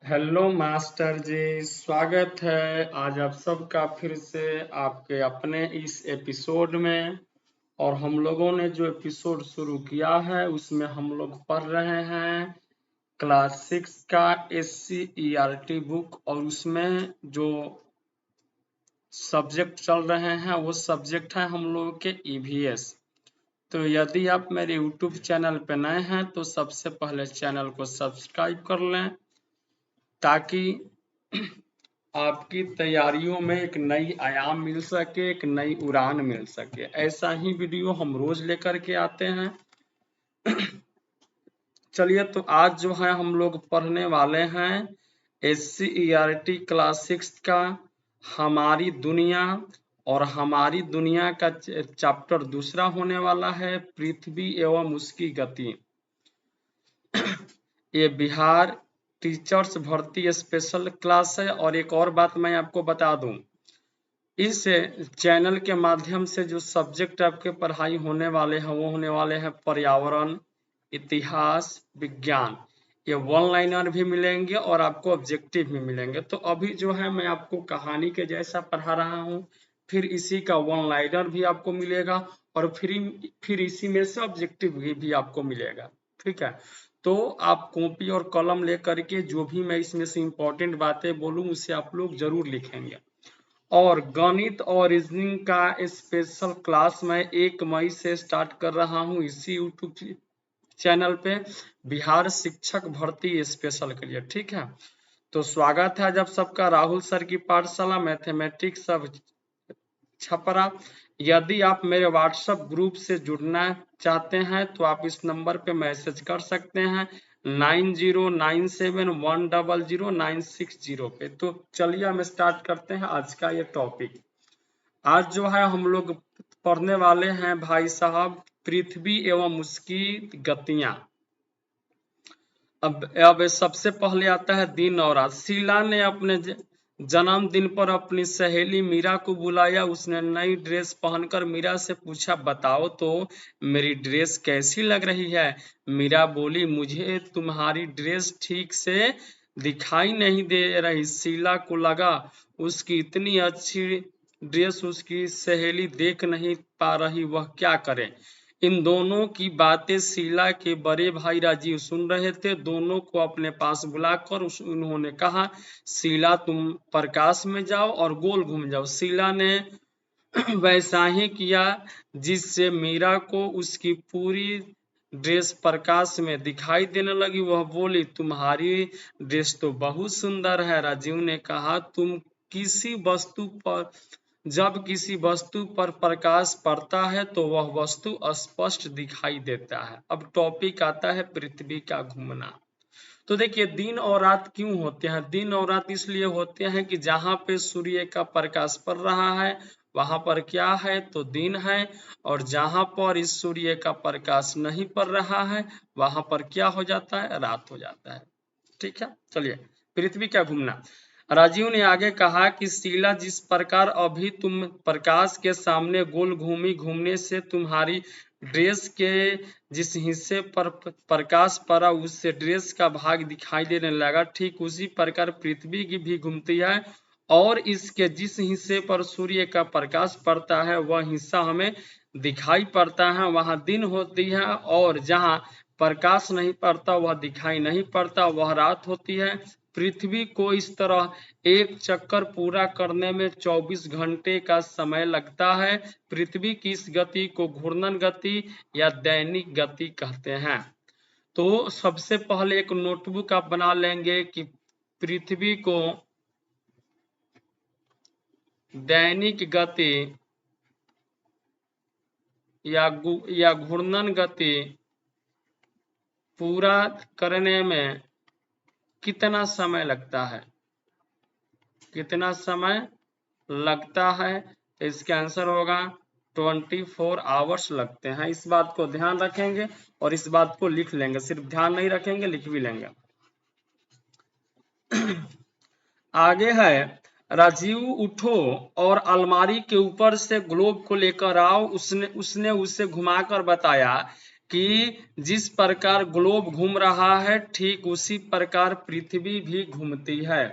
Hello master जी, स्वागत है आज आप सबका फिर से आपके अपने इस एपिसोड में। और हम लोगों ने जो एपिसोड शुरू किया है उसमें हम लोग पढ़ रहे हैं क्लास 6 का SCERT बुक, और उसमें जो सब्जेक्ट चल रहे हैं वो सब्जेक्ट है हम लोगों के EVS। तो यदि आप मेरे यूट्यूब चैनल पे नए हैं तो सबसे पहले चैनल को सब्सक्राइब कर लें, ताकि आपकी तैयारियों में एक नई आयाम मिल सके, एक नई उड़ान मिल सके। ऐसा ही वीडियो हम रोज लेकर के आते हैं। चलिए, तो आज जो है हम लोग पढ़ने वाले हैं SCERT क्लास 6 का हमारी दुनिया। और हमारी दुनिया का चैप्टर दूसरा होने वाला है पृथ्वी एवं उसकी गति। ये बिहार टीचर्स भर्ती स्पेशल क्लास है। और एक और बात मैं आपको बता दूं, इस चैनल के माध्यम से जो सब्जेक्ट आपके पढ़ाई होने वाले हैं वो होने वाले हैं पर्यावरण, इतिहास, विज्ञान। ये वन लाइनर भी मिलेंगे और आपको ऑब्जेक्टिव भी मिलेंगे। तो अभी जो है मैं आपको कहानी के जैसा पढ़ा रहा हूँ, फिर इसी का वन लाइनर भी आपको मिलेगा, और फिर इसी में से ऑब्जेक्टिव भी आपको मिलेगा। ठीक है, तो आप कॉपी और कलम लेकर के जो भी मैं इसमें से इम्पोर्टेंट बातें बोलूँ उसे आप लोग जरूर लिखेंगे। और गणित और रीजनिंग का स्पेशल क्लास मैं 1 मई से स्टार्ट कर रहा हूँ इसी यूट्यूब चैनल पे, बिहार शिक्षक भर्ती स्पेशल के लिए। ठीक है, तो स्वागत है आज आप सबका राहुल सर की पाठशाला मैथमेटिक्स सब छपरा। यदि आप मेरे व्हाट्सएप ग्रुप से जुड़ना चाहते हैं तो आप इस नंबर पे मैसेज कर सकते हैं 9097100960 पे। तो चलिए हम स्टार्ट करते हैं आज का ये टॉपिक। आज जो है हम लोग पढ़ने वाले हैं भाई साहब पृथ्वी एवं उसकी गतियां। अब सबसे पहले आता है दिन और रात। शीला ने अपने जन्मदिन पर अपनी सहेली मीरा को बुलाया। उसने नई ड्रेस पहनकर मीरा से पूछा, बताओ तो मेरी ड्रेस कैसी लग रही है। मीरा बोली, मुझे तुम्हारी ड्रेस ठीक से दिखाई नहीं दे रही। शीला को लगा उसकी इतनी अच्छी ड्रेस उसकी सहेली देख नहीं पा रही, वह क्या करे। इन दोनों की बातें शीला के बड़े भाई राजीव सुन रहे थे। दोनों को अपने पास बुलाकर उन्होंने कहा, शीला तुम प्रकाश में जाओ और गोल घूम जाओ। शीला ने वैसा ही किया, जिससे मीरा को उसकी पूरी ड्रेस प्रकाश में दिखाई देने लगी। वह बोली, तुम्हारी ड्रेस तो बहुत सुंदर है। राजीव ने कहा, जब किसी वस्तु पर प्रकाश पड़ता है तो वह वस्तु स्पष्ट दिखाई देता है। अब टॉपिक आता है पृथ्वी का घूमना। तो देखिए, दिन और रात क्यों होते हैं। दिन और रात इसलिए होते हैं कि जहां पे सूर्य का प्रकाश पड़ रहा है वहां पर क्या है, तो दिन है। और जहां पर इस सूर्य का प्रकाश नहीं पड़ रहा है वहां पर क्या हो जाता है, रात हो जाता है। ठीक है, चलिए पृथ्वी का घूमना। राजीव ने आगे कहा कि शीला, जिस प्रकार अभी तुम प्रकाश के सामने गोल घूमी, घूमने से तुम्हारी ड्रेस के जिस हिस्से पर प्रकाश पड़ा उससे ड्रेस का भाग दिखाई देने लगा, ठीक उसी प्रकार पृथ्वी की भी घूमती है। और इसके जिस हिस्से पर सूर्य का प्रकाश पड़ता है वह हिस्सा हमें दिखाई पड़ता है, वहां दिन होती है। और जहां प्रकाश नहीं पड़ता वह दिखाई नहीं पड़ता, वह रात होती है। पृथ्वी को इस तरह एक चक्कर पूरा करने में 24 घंटे का समय लगता है। पृथ्वी की इस गति को घूर्णन गति या दैनिक गति कहते हैं। तो सबसे पहले एक नोटबुक आप बना लेंगे कि पृथ्वी को दैनिक गति या घूर्णन गति पूरा करने में कितना समय लगता है, कितना समय लगता है। तो इसका आंसर होगा 24 आवर्स लगते हैं। इस बात को ध्यान रखेंगे और इस बात को लिख लेंगे, सिर्फ ध्यान नहीं रखेंगे, लिख भी लेंगे। आगे है, राजीव उठो और अलमारी के ऊपर से ग्लोब को लेकर आओ। उसने उसे घुमाकर बताया, कि जिस प्रकार ग्लोब घूम रहा है ठीक उसी प्रकार पृथ्वी भी घूमती है।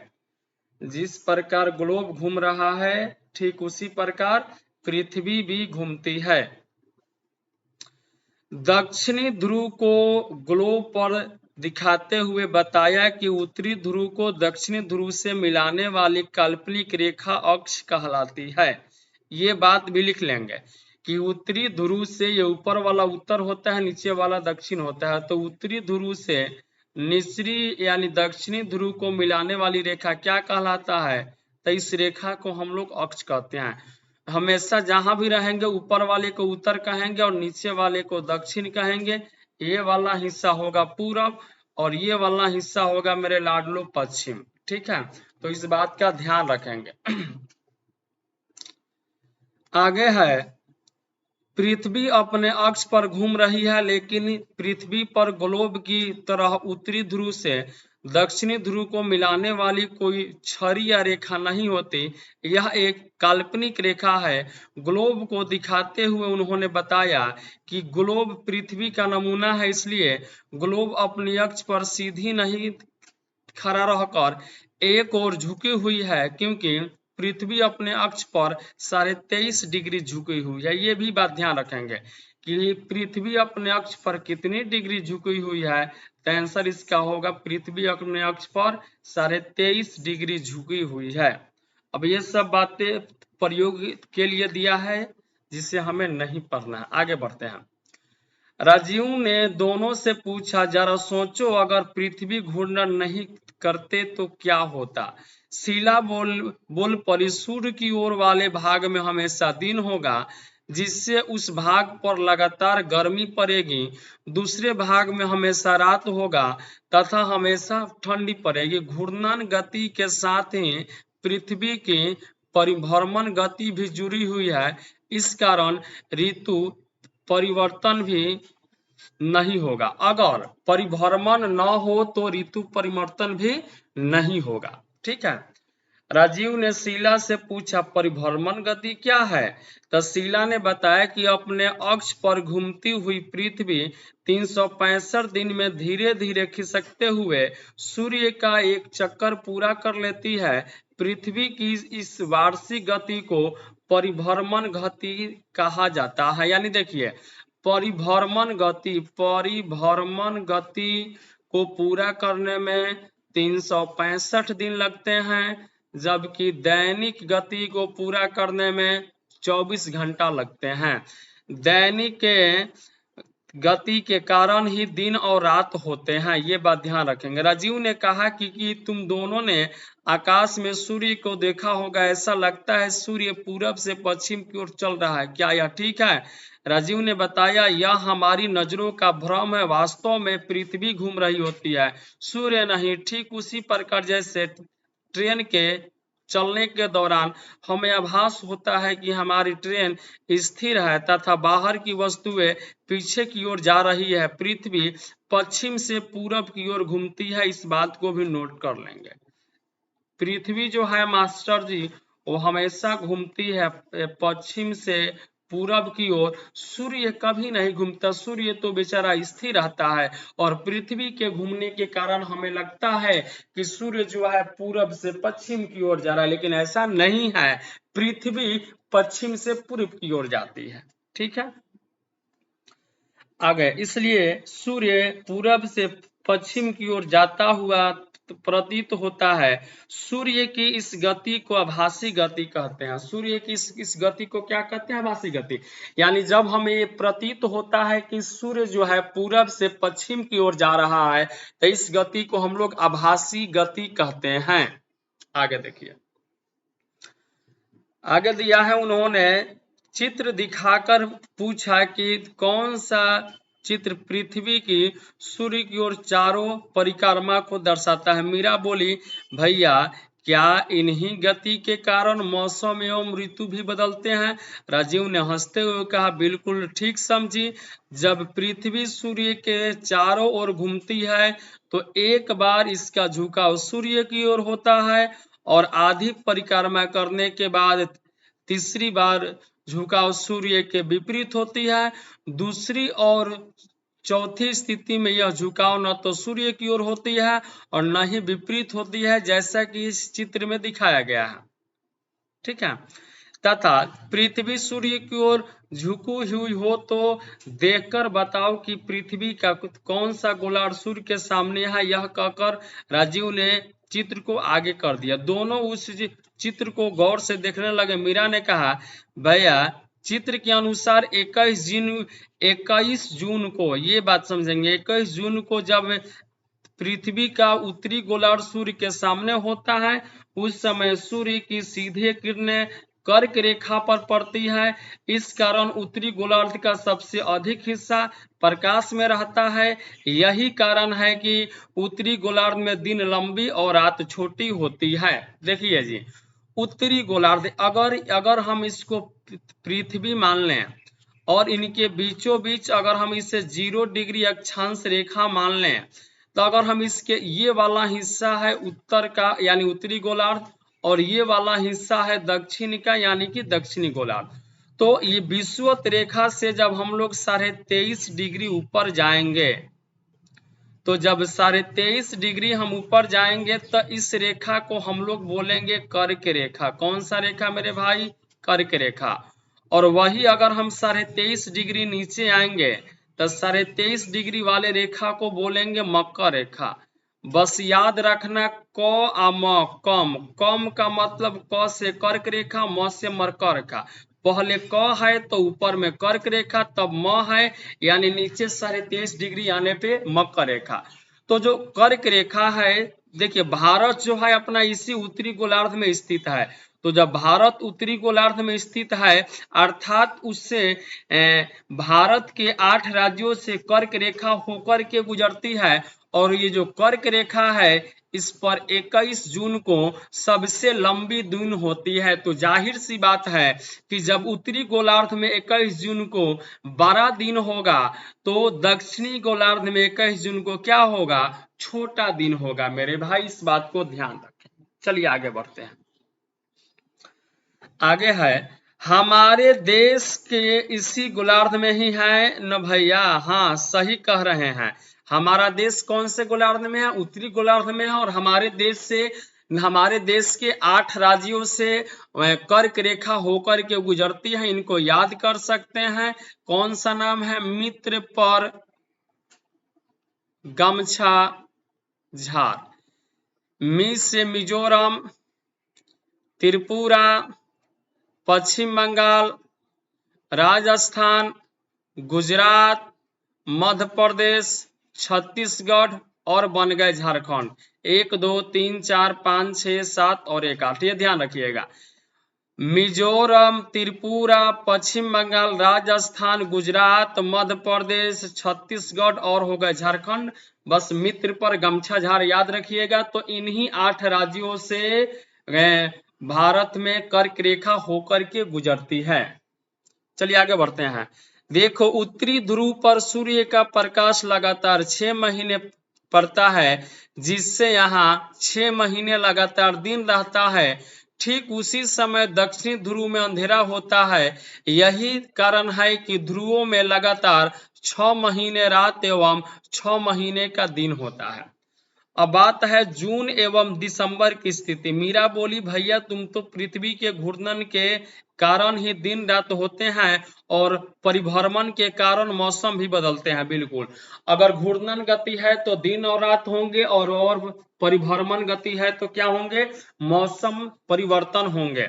जिस प्रकार ग्लोब घूम रहा है ठीक उसी प्रकार पृथ्वी भी घूमती है। दक्षिणी ध्रुव को ग्लोब पर दिखाते हुए बताया कि उत्तरी ध्रुव को दक्षिणी ध्रुव से मिलाने वाली काल्पनिक रेखा अक्ष कहलाती है। ये बात भी लिख लेंगे कि उत्तरी ध्रुव से ये ऊपर वाला उत्तर होता है, नीचे वाला दक्षिण होता है, तो उत्तरी ध्रुव से निचली यानी दक्षिणी ध्रुव को मिलाने वाली रेखा क्या कहलाता है? तो इस रेखा को हम लोग अक्ष कहते हैं। हमेशा जहां भी रहेंगे ऊपर वाले को उत्तर कहेंगे और नीचे वाले को दक्षिण कहेंगे। ये वाला हिस्सा होगा पूरब और ये वाला हिस्सा होगा मेरे लाडलो पश्चिम। ठीक है, तो इस बात का ध्यान रखेंगे। आगे है, पृथ्वी अपने अक्ष पर घूम रही है, लेकिन पृथ्वी पर ग्लोब की तरह उत्तरी ध्रुव से दक्षिणी ध्रुव को मिलाने वाली कोई छड़ी या रेखा नहीं होती। यह एक काल्पनिक रेखा है। ग्लोब को दिखाते हुए उन्होंने बताया कि ग्लोब पृथ्वी का नमूना है, इसलिए ग्लोब अपनी अक्ष पर सीधी नहीं खड़ा रहकर एक ओर झुकी हुई है, क्योंकि पृथ्वी अपने अक्ष पर 23.5 डिग्री झुकी हुई है। ये भी बात ध्यान रखेंगे कि पृथ्वी अपने अक्ष पर कितनी डिग्री झुकी हुई है। तो आंसर इसका होगा पृथ्वी अपने अक्ष पर 23.5 डिग्री झुकी हुई है। अब ये सब बातें प्रयोग के लिए दिया है, जिसे हमें नहीं पढ़ना है। आगे बढ़ते हैं। राजीव ने दोनों से पूछा, जरा सोचो अगर पृथ्वी घूर्णन नहीं करते तो क्या होता? शीला बोल पड़ी, सूर्य की ओर वाले भाग में हमेशा दिन होगा, जिससे उस भाग पर लगातार गर्मी पड़ेगी। दूसरे भाग में हमेशा रात होगा तथा हमेशा ठंडी पड़ेगी। घूर्णन गति के साथ ही पृथ्वी की परिभ्रमण गति भी जुड़ी हुई है। इस कारण ऋतु परिवर्तन भी नहीं होगा। अगर परिभ्रमण न हो तो ऋतु परिवर्तन भी नहीं होगा। ठीक है। राजीव ने शीला से पूछा, परिभ्रमण गति क्या है? तो शीला ने बताया कि अपने अक्ष पर घूमती हुई पृथ्वी 365 दिन में धीरे धीरे खिसकते हुए सूर्य का एक चक्कर पूरा कर लेती है। पृथ्वी की इस वार्षिक गति को परिभ्रमण गति कहा जाता है। यानी देखिए, परिभ्रमण गति को पूरा करने में 365 दिन लगते हैं, जबकि दैनिक गति को पूरा करने में 24 घंटा लगते हैं। दैनिक के गति के कारण ही दिन और रात होते हैं। ये बात ध्यान रखेंगे। राजीव ने कहा कि तुम दोनों ने आकाश में सूर्य को देखा होगा, ऐसा लगता है सूर्य पूरब से पश्चिम की ओर चल रहा है, क्या यह ठीक है? राजीव ने बताया, यह हमारी नजरों का भ्रम है, वास्तव में पृथ्वी घूम रही होती है, सूर्य नहीं। ठीक उसी प्रकार जैसे ट्रेन के चलने के दौरान हमें आभास होता है कि हमारी ट्रेन स्थिर है तथा बाहर की वस्तुएं पीछे की ओर जा रही है, पृथ्वी पश्चिम से पूरब की ओर घूमती है। इस बात को भी नोट कर लेंगे। पृथ्वी जो है मास्टर जी, वो हमेशा घूमती है पश्चिम से पूरब की ओर। सूर्य कभी नहीं घूमता, सूर्य तो बेचारा स्थिर रहता है, और पृथ्वी के घूमने के कारण हमें लगता है कि सूर्य जो है पूरब से पश्चिम की ओर जा रहा है, लेकिन ऐसा नहीं है। पृथ्वी पश्चिम से पूर्व की ओर जाती है। ठीक है, आगे, इसलिए सूर्य पूरब से पश्चिम की ओर जाता हुआ प्रतीत होता है। सूर्य की इस गति को आभासी गति कहते हैं। सूर्य की इस गति को क्या कहते हैं? आभासी गति। यानी जब हमें ये प्रतीत होता है कि सूर्य जो है पूरब से पश्चिम की ओर जा रहा है, तो इस गति को हम लोग आभासी गति कहते हैं। आगे देखिए, आगे दिया है, उन्होंने चित्र दिखाकर पूछा कि कौन सा चित्र पृथ्वी की सूर्य की ओर चारों परिक्रमा को दर्शाता है। मीरा बोली, भैया क्या इन्हीं गति के कारण मौसम एवं ऋतु भी बदलते हैं? राजीव ने हंसते हुए कहा, बिल्कुल ठीक समझी। जब पृथ्वी सूर्य के चारों ओर घूमती है तो एक बार इसका झुकाव सूर्य की ओर होता है, और आधी परिक्रमा करने के बाद तीसरी बार झुकाव सूर्य के विपरीत होती है। दूसरी ओर चौथी स्थिति में यह झुकाव न तो सूर्य की ओर होती है और न ही विपरीत होती है, जैसा कि इस चित्र में दिखाया गया है। ठीक है, तथा पृथ्वी सूर्य की ओर झुकी हुई हो तो देखकर बताओ कि पृथ्वी का कौन सा गोलार्ध सूर्य के सामने है। यह कहकर राजीव ने चित्र को आगे कर दिया। दोनों उस चित्र को गौर से देखने लगे। मीरा ने कहा, भैया चित्र के अनुसार 21 जून को, ये बात समझेंगे, 21 जून को जब पृथ्वी का उत्तरी गोलार्ध सूर्य के सामने होता है, उस समय सूर्य की सीधे किरणें कर्क रेखा पर पड़ती है। इस कारण उत्तरी गोलार्ध का सबसे अधिक हिस्सा प्रकाश में रहता है। यही कारण है कि उत्तरी गोलार्ध में दिन लंबी और रात छोटी होती है। देखिए जी, उत्तरी गोलार्ध, अगर हम इसको पृथ्वी मान लें और इनके बीचों बीच अगर हम इसे 0 डिग्री अक्षांश रेखा मान लें, तो अगर हम इसके ये वाला हिस्सा है उत्तर का यानी उत्तरी गोलार्ध और ये वाला हिस्सा है दक्षिण का यानी कि दक्षिणी गोलार्ध, तो ये विषुवत रेखा से जब हम लोग 23.5 डिग्री ऊपर जाएंगे, तो जब 23.5 डिग्री हम ऊपर जाएंगे तो इस रेखा को हम लोग बोलेंगे कर्क रेखा। कौन सा रेखा मेरे भाई? कर्क रेखा। और वही अगर हम 23.5 डिग्री नीचे आएंगे तो 23.5 डिग्री वाले रेखा को बोलेंगे मकर रेखा। बस याद रखना क आ म, कम का मतलब क से कर्क रेखा, म से मकर रेखा। पहले क है तो ऊपर में कर्क रेखा, तब म है यानी नीचे 23.5 डिग्री आने पे मकर रेखा। तो जो कर्क रेखा है, देखिए भारत जो है अपना इसी उत्तरी गोलार्ध में स्थित है। तो जब भारत उत्तरी गोलार्ध में स्थित है अर्थात उससे भारत के 8 राज्यों से कर्क रेखा होकर के गुजरती है, और ये जो कर्क रेखा है इस पर 21 जून को सबसे लंबी दिन होती है। तो जाहिर सी बात है कि जब उत्तरी गोलार्ध में 21 जून को बड़ा दिन होगा तो दक्षिणी गोलार्ध में 21 जून को क्या होगा? छोटा दिन होगा। मेरे भाई इस बात को ध्यान रखें। चलिए आगे बढ़ते हैं। आगे है, हमारे देश के इसी गोलार्ध में ही है न भैया? हाँ सही कह रहे हैं। हमारा देश कौन से गोलार्ध में है? उत्तरी गोलार्ध में है। और हमारे देश के 8 राज्यों से कर्क रेखा होकर के गुजरती है। इनको याद कर सकते हैं। कौन सा नाम है? मित्र पर गमछा झार। मी से मिजोरम, त्रिपुरा, पश्चिम बंगाल, राजस्थान, गुजरात, मध्य प्रदेश, छत्तीसगढ़ और बन गए झारखंड। 1 2 3 4 5 6 7 और 1 8। ये ध्यान रखिएगा। मिजोरम, त्रिपुरा, पश्चिम बंगाल, राजस्थान, गुजरात, मध्य प्रदेश, छत्तीसगढ़ और हो गए झारखंड। बस मित्र पर गमछा झार याद रखिएगा। तो इन्हीं 8 राज्यों से भारत में कर्क रेखा होकर के गुजरती है। चलिए आगे बढ़ते हैं। देखो, उत्तरी ध्रुव पर सूर्य का प्रकाश लगातार 6 महीने पड़ता है, जिससे यहाँ 6 महीने लगातार दिन रहता है। ठीक उसी समय दक्षिणी ध्रुव में अंधेरा होता है। यही कारण है कि ध्रुवों में लगातार 6 महीने रात एवं 6 महीने का दिन होता है। अब बात है जून एवं दिसंबर की स्थिति। मीरा बोली, भैया तुम तो पृथ्वी के घूर्णन के कारण ही दिन रात होते हैं और परिभ्रमण के कारण मौसम भी बदलते हैं। बिल्कुल, अगर घूर्णन गति है तो दिन और रात होंगे, और परिभ्रमण गति है तो क्या होंगे? मौसम परिवर्तन होंगे।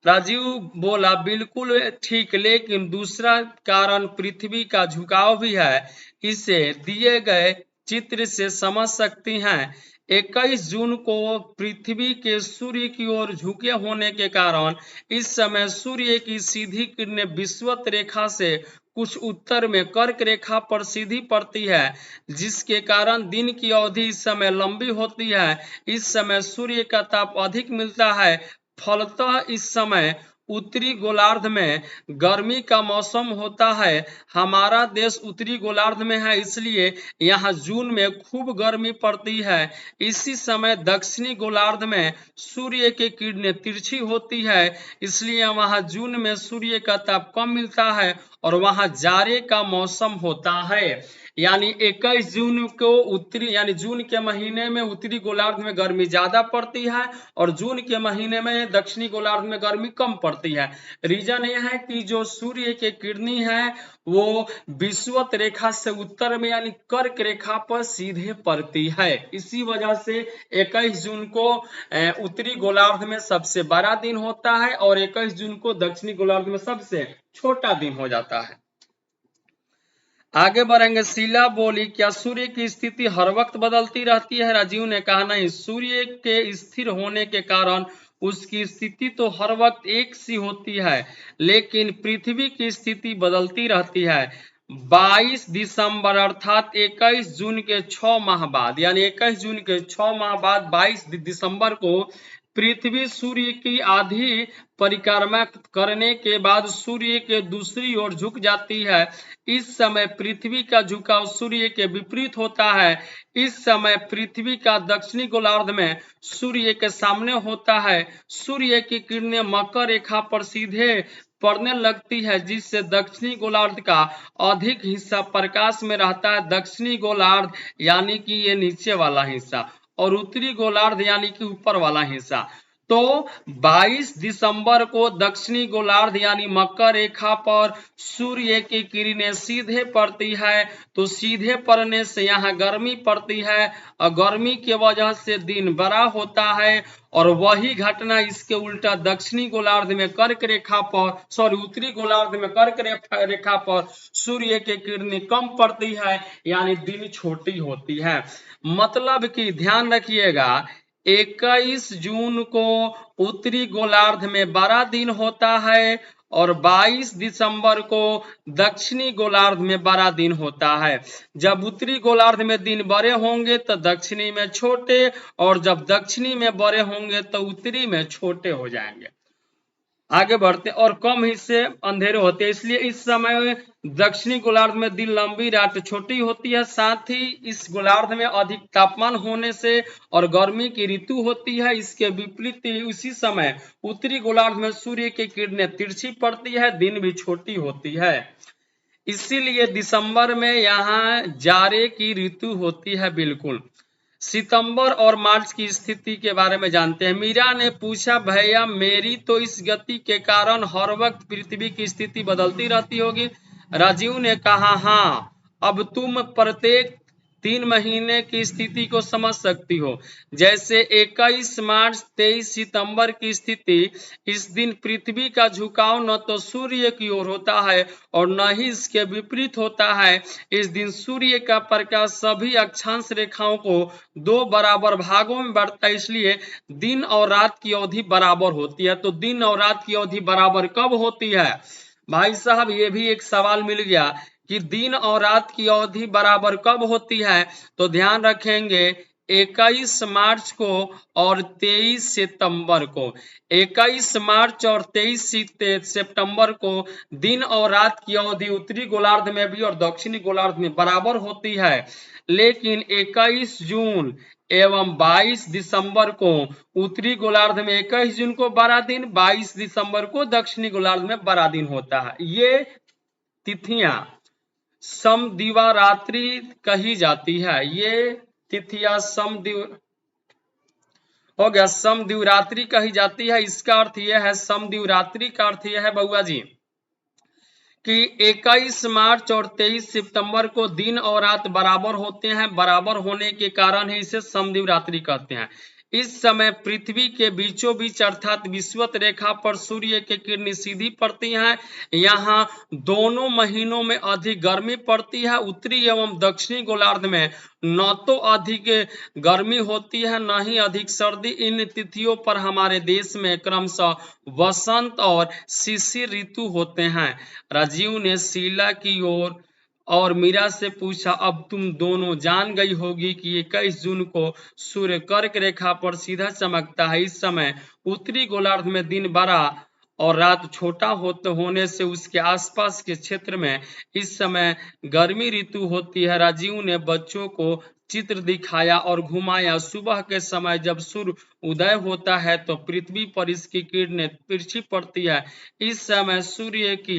राजीव बोला, बिल्कुल ठीक, लेकिन दूसरा कारण पृथ्वी का झुकाव भी है। इसे दिए गए चित्र से समझ सकती हैं। 21 जून को पृथ्वी के सूर्य की ओर झुके होने के कारण इस समय सूर्य की सीधी किरणें विषुवत रेखा से कुछ उत्तर में कर्क रेखा पर सीधी पड़ती है, जिसके कारण दिन की अवधि इस समय लंबी होती है। इस समय सूर्य का ताप अधिक मिलता है। फलतः इस समय उत्तरी गोलार्ध में गर्मी का मौसम होता है। हमारा देश उत्तरी गोलार्ध में है, इसलिए यहाँ जून में खूब गर्मी पड़ती है। इसी समय दक्षिणी गोलार्ध में सूर्य की किरणें तिरछी होती है, इसलिए वहाँ जून में सूर्य का ताप कम मिलता है और वहाँ जाड़े का मौसम होता है। यानी 21 जून को उत्तरी यानी जून के महीने में उत्तरी गोलार्ध में गर्मी ज्यादा पड़ती है और जून के महीने में दक्षिणी गोलार्ध में गर्मी कम पड़ती है। रीजन यह है कि जो सूर्य की किरणें है वो विषुवत रेखा से उत्तर में यानी कर्क रेखा पर सीधे पड़ती है। इसी वजह से 21 जून को उत्तरी गोलार्ध में सबसे बड़ा दिन होता है और 21 जून को दक्षिणी गोलार्ध में सबसे छोटा दिन हो जाता है। आगे बढ़ेंगे। शीला बोली, क्या सूर्य की स्थिति हर वक्त बदलती रहती है? राजीव ने कहा नहीं, सूर्य के स्थिर होने के कारण उसकी स्थिति तो हर वक्त एक सी होती है, लेकिन पृथ्वी की स्थिति बदलती रहती है। 22 दिसंबर अर्थात 21 जून के 6 माह बाद यानी 21 जून के 6 माह बाद 22 दिसंबर को पृथ्वी सूर्य की आधी परिक्रमा करने के बाद सूर्य के दूसरी ओर झुक जाती है। इस समय पृथ्वी का झुकाव सूर्य के विपरीत होता है। इस समय पृथ्वी का दक्षिणी गोलार्ध में सूर्य के सामने होता है। सूर्य की किरणें मकर रेखा पर सीधे पड़ने लगती है, जिससे दक्षिणी गोलार्ध का अधिक हिस्सा प्रकाश में रहता है। दक्षिणी गोलार्ध यानी कि ये नीचे वाला हिस्सा और उत्तरी गोलार्ध यानी कि ऊपर वाला हिस्सा। तो 22 दिसंबर को दक्षिणी गोलार्ध यानी मकर रेखा पर सूर्य की किरणें सीधे पड़ती है, तो सीधे पड़ने से यहाँ गर्मी पड़ती है और गर्मी की वजह से दिन बड़ा होता है। और वही घटना इसके उल्टा दक्षिणी गोलार्ध में कर्क रेखा पर उत्तरी गोलार्ध में कर्क रेखा पर सूर्य की किरणें कम पड़ती है, यानी दिन छोटी होती है। मतलब कि ध्यान रखिएगा, 21 जून को उत्तरी गोलार्ध में बड़ा दिन होता है और 22 दिसंबर को दक्षिणी गोलार्ध में बड़ा दिन होता है। जब उत्तरी गोलार्ध में दिन बड़े होंगे तो दक्षिणी में छोटे, और जब दक्षिणी में बड़े होंगे तो उत्तरी में छोटे हो जाएंगे। आगे बढ़ते और कम हिस्से अंधेरे होते हैं, इसलिए इस समय दक्षिणी गोलार्ध में दिन लंबी रात छोटी होती है। साथ ही इस गोलार्ध में अधिक तापमान होने से और गर्मी की ऋतु होती है। इसके विपरीत उसी समय उत्तरी गोलार्ध में सूर्य की किरणें तिरछी पड़ती है, दिन भी छोटी होती है। इसीलिए दिसंबर में यहाँ जाड़े की ऋतु होती है। बिल्कुल। सितंबर और मार्च की स्थिति के बारे में जानते हैं। मीरा ने पूछा, भैया मेरी तो इस गति के कारण हर वक्त पृथ्वी की स्थिति बदलती रहती होगी। राजीव ने कहा, हाँ, अब तुम प्रत्येक 3 महीने की स्थिति को समझ सकती हो। जैसे 21 मार्च 23 सितंबर की स्थिति, इस दिन पृथ्वी का झुकाव न तो सूर्य की ओर होता है और न ही इसके विपरीत होता है। इस दिन सूर्य का प्रकाश सभी अक्षांश रेखाओं को 2 बराबर भागों में बांटता है, इसलिए दिन और रात की अवधि बराबर होती है। तो दिन और रात की अवधि बराबर कब होती है? भाई साहब, ये भी एक सवाल मिल गया कि दिन और रात की अवधि बराबर कब होती है। तो ध्यान रखेंगे, 21 मार्च को और 23 सितंबर को। 21 मार्च और 23 सितंबर को दिन और रात की अवधि उत्तरी गोलार्ध में भी और दक्षिणी गोलार्ध में बराबर होती है। लेकिन 21 जून एवं 22 दिसंबर को उत्तरी गोलार्ध में 21 जून को बड़ा दिन, 22 दिसंबर को दक्षिणी गोलार्ध में बड़ा दिन होता है। ये तिथियां समदिवारात्रि कही जाती है। ये तिथियां हो गया समदिवरात्रि कही जाती है। इसका अर्थ यह है, समदिवरात्रि का अर्थ यह है बउआ जी कि 21 मार्च और 23 सितंबर को दिन और रात बराबर होते हैं। बराबर होने के कारण ही इसे समदिवरात्रि कहते हैं। इस समय पृथ्वी के बीचों बीच अर्थात विषुवत रेखा पर सूर्य की किरणें सीधी पड़ती हैं। यहाँ दोनों महीनों में अधिक गर्मी पड़ती है। उत्तरी एवं दक्षिणी गोलार्ध में न तो अधिक गर्मी होती है न ही अधिक सर्दी। इन तिथियों पर हमारे देश में क्रमशः वसंत और शिशिर ऋतु होते हैं। राजीव ने शीला की ओर और मीरा से पूछा, अब तुम दोनों जान गई होगी कि 21 जून को सूर्य कर्क रेखा पर सीधा चमकता है। इस समय उत्तरी गोलार्ध में दिन बड़ा और रात छोटा होने से उसके आसपास के क्षेत्र में इस समय गर्मी ऋतु होती है। राजीव ने बच्चों को चित्र दिखाया और घुमाया। सुबह के समय जब सूर्य उदय होता है तो पृथ्वी पर इसकी किरणें तिरछी पड़ती है। इस समय सूर्य की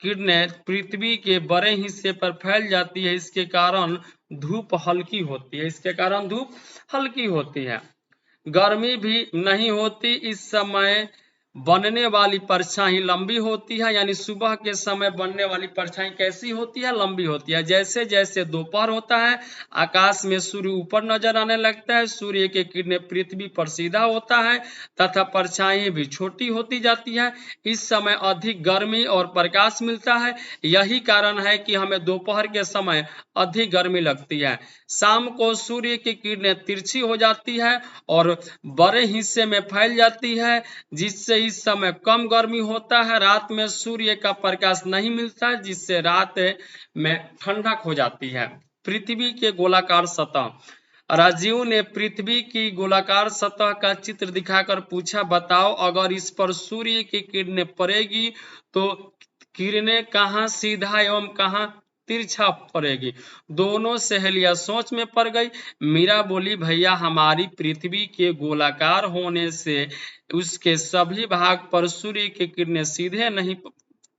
किरणें पृथ्वी के बड़े हिस्से पर फैल जाती है। इसके कारण धूप हल्की होती है। गर्मी भी नहीं होती। इस समय बनने वाली परछाई लंबी होती है, यानी सुबह के समय बनने वाली परछाई कैसी होती है? लंबी होती है। जैसे जैसे दोपहर होता है आकाश में सूर्य ऊपर नजर आने लगता है। सूर्य की किरणें पृथ्वी पर सीधा होता है तथा परछाई भी छोटी होती जाती है। इस समय अधिक गर्मी और प्रकाश मिलता है। यही कारण है कि हमें दोपहर के समय अधिक गर्मी लगती है। शाम को सूर्य की किरणें तिरछी हो जाती है और बड़े हिस्से में फैल जाती है, जिससे इस समय कम गर्मी होता है। रात में सूर्य का प्रकाश नहीं मिलता, जिससे रात में ठंडक हो जाती है। पृथ्वी के गोलाकार सतह। राजीव ने पृथ्वी की गोलाकार सतह का चित्र दिखाकर पूछा, बताओ अगर इस पर सूर्य की किरणें पड़ेगी तो किरणें कहाँ सीधा एवं कहाँ तिरछा पड़ेगी। दोनों सहेलियां सोच में पड़ गई। मीरा बोली, भैया हमारी पृथ्वी के गोलाकार होने से उसके सभी भाग पर सूर्य की किरणें सीधे नहीं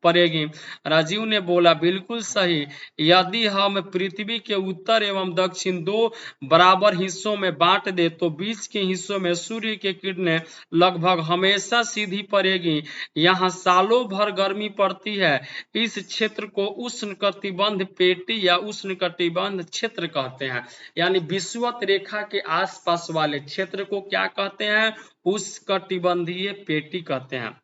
पड़ेगी। राजीव ने बोला, बिल्कुल सही। यदि हम पृथ्वी के उत्तर एवं दक्षिण दो बराबर हिस्सों में बांट दे तो बीच के हिस्सों में सूर्य की किरणें लगभग हमेशा सीधी पड़ेगी। यहाँ सालों भर गर्मी पड़ती है। इस क्षेत्र को उष्णकटिबंध पेटी या उष्णकटिबंध क्षेत्र कहते हैं। यानी विषुवत रेखा के आसपास वाले क्षेत्र को क्या कहते हैं? उष्णकटिबंधीय पेटी कहते हैं।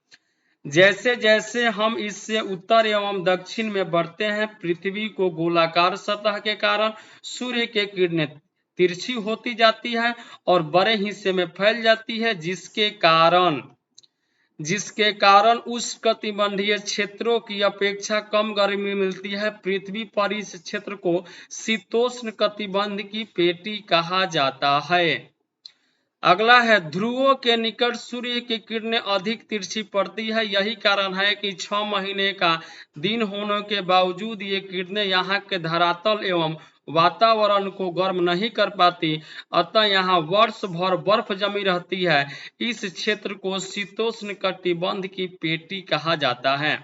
जैसे जैसे हम इससे उत्तर एवं दक्षिण में बढ़ते हैं, पृथ्वी को गोलाकार सतह के कारण सूर्य की किरणें तिरछी होती जाती है और बड़े हिस्से में फैल जाती है, जिसके कारण उष्णकटिबंधीय क्षेत्रों की अपेक्षा कम गर्मी मिलती है। पृथ्वी पर इस क्षेत्र को शीतोष्ण कटिबंध की पेटी कहा जाता है। अगला है, ध्रुवों के निकट सूर्य की किरणें अधिक तिरछी पड़ती है। यही कारण है कि 6 महीने का दिन होने के बावजूद ये किरणें यहाँ के धरातल एवं वातावरण को गर्म नहीं कर पाती, अतः यहाँ वर्ष भर बर्फ जमी रहती है। इस क्षेत्र को शीतोष्ण कटिबंध की पेटी कहा जाता है।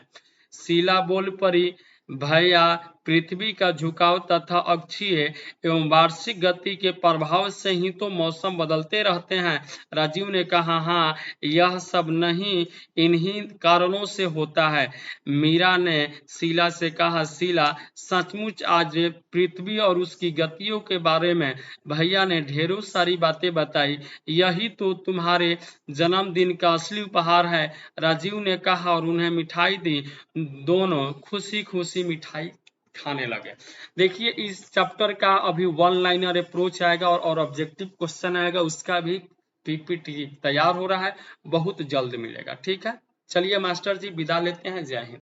शीला बोल पड़ी, भैया पृथ्वी का झुकाव तथा अक्षीय एवं वार्षिक गति के प्रभाव से ही तो मौसम बदलते रहते हैं। राजीव ने कहा, हाँ यह सब नहीं, इन्हीं कारणों से होता है। मीरा ने शीला से कहा, शीला सचमुच आज पृथ्वी और उसकी गतियों के बारे में भैया ने ढेरों सारी बातें बताई। यही तो तुम्हारे जन्मदिन का असली उपहार है। राजीव ने कहा और उन्हें मिठाई दी। दोनों खुशी खुशी मिठाई खाने लगे। देखिए इस चैप्टर का अभी वन लाइनर अप्रोच आएगा और ऑब्जेक्टिव क्वेश्चन आएगा, उसका भी पीपीटी तैयार हो रहा है, बहुत जल्द मिलेगा। ठीक है, चलिए मास्टर जी विदा लेते हैं। जय हिंद।